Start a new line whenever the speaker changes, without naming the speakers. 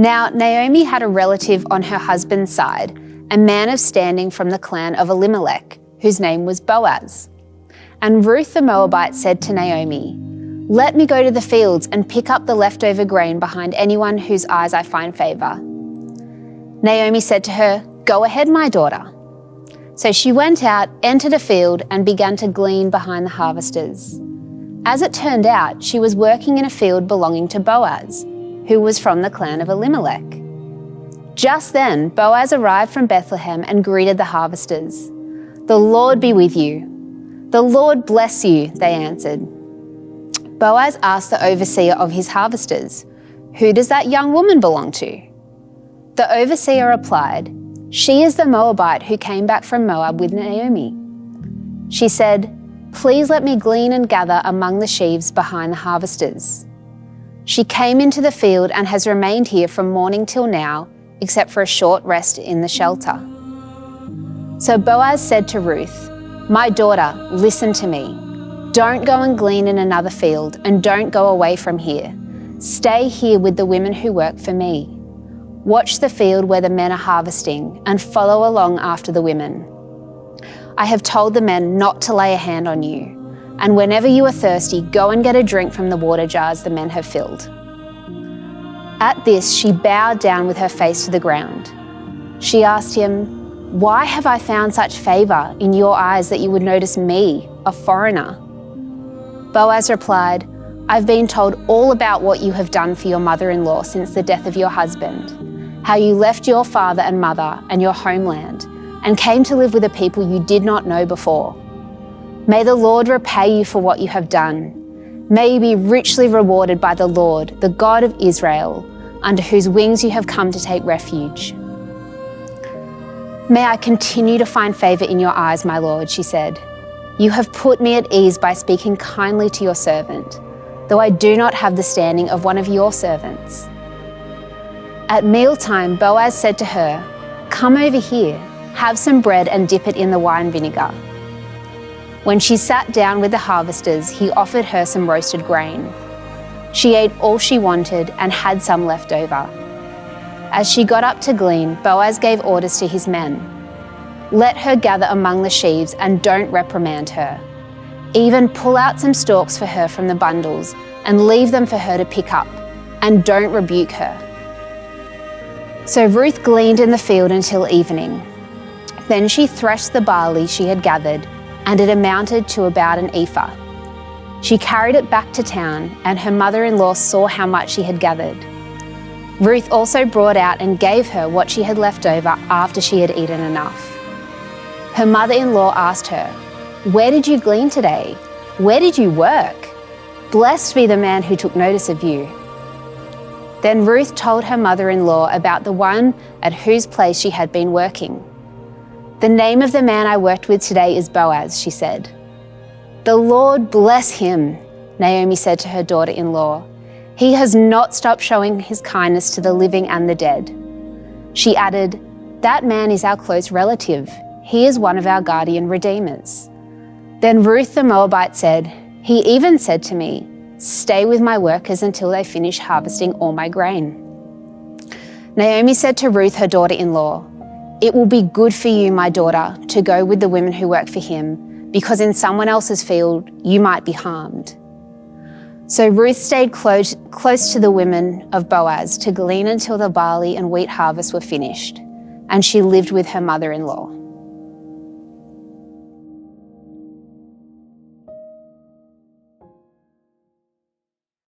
Now Naomi had a relative on her husband's side, a man of standing from the clan of Elimelech, whose name was Boaz. And Ruth the Moabite said to Naomi, "Let me go to the fields and pick up the leftover grain behind anyone whose eyes I find favor." Naomi said to her, "Go ahead, my daughter." So she went out, entered a field, and began to glean behind the harvesters. As it turned out, she was working in a field belonging to Boaz, who was from the clan of Elimelech. Just then, Boaz arrived from Bethlehem and greeted the harvesters. "The Lord be with you." "The Lord bless you," they answered. Boaz asked the overseer of his harvesters, "Who does that young woman belong to?" The overseer replied, "She is the Moabite who came back from Moab with Naomi." She said, "Please let me glean and gather among the sheaves behind the harvesters." She came into the field and has remained here from morning till now, except for a short rest in the shelter. So Boaz said to Ruth, "My daughter, listen to me. Don't go and glean in another field, and don't go away from here. Stay here with the women who work for me. Watch the field where the men are harvesting and follow along after the women. I have told the men not to lay a hand on you, and whenever you are thirsty, go and get a drink from the water jars the men have filled." At this, she bowed down with her face to the ground. She asked him, "Why have I found such favor in your eyes that you would notice me, a foreigner?" Boaz replied, "I've been told all about what you have done for your mother-in-law since the death of your husband, how you left your father and mother and your homeland and came to live with a people you did not know before. May the Lord repay you for what you have done. May you be richly rewarded by the Lord, the God of Israel, under whose wings you have come to take refuge." "May I continue to find favor in your eyes, my Lord," she said. "You have put me at ease by speaking kindly to your servant, though I do not have the standing of one of your servants." At mealtime, Boaz said to her, "Come over here, have some bread and dip it in the wine vinegar." When she sat down with the harvesters, he offered her some roasted grain. She ate all she wanted and had some left over. As she got up to glean, Boaz gave orders to his men. "Let her gather among the sheaves and don't reprimand her. Even pull out some stalks for her from the bundles and leave them for her to pick up, and don't rebuke her." So Ruth gleaned in the field until evening. Then she threshed the barley she had gathered, and it amounted to about an ephah. She carried it back to town, and her mother-in-law saw how much she had gathered. Ruth also brought out and gave her what she had left over after she had eaten enough. Her mother-in-law asked her, "Where did you glean today? Where did you work? Blessed be the man who took notice of you." Then Ruth told her mother-in-law about the one at whose place she had been working. "The name of the man I worked with today is Boaz," she said. "The Lord bless him," Naomi said to her daughter-in-law. "He has not stopped showing his kindness to the living and the dead." She added, "That man is our close relative. He is one of our guardian redeemers." Then Ruth the Moabite said, "He even said to me, 'Stay with my workers until they finish harvesting all my grain.'" Naomi said to Ruth, her daughter-in-law, "It will be good for you, my daughter, to go with the women who work for him, because in someone else's field you might be harmed." So Ruth stayed close to the women of Boaz to glean until the barley and wheat harvests were finished, and she lived with her mother-in-law.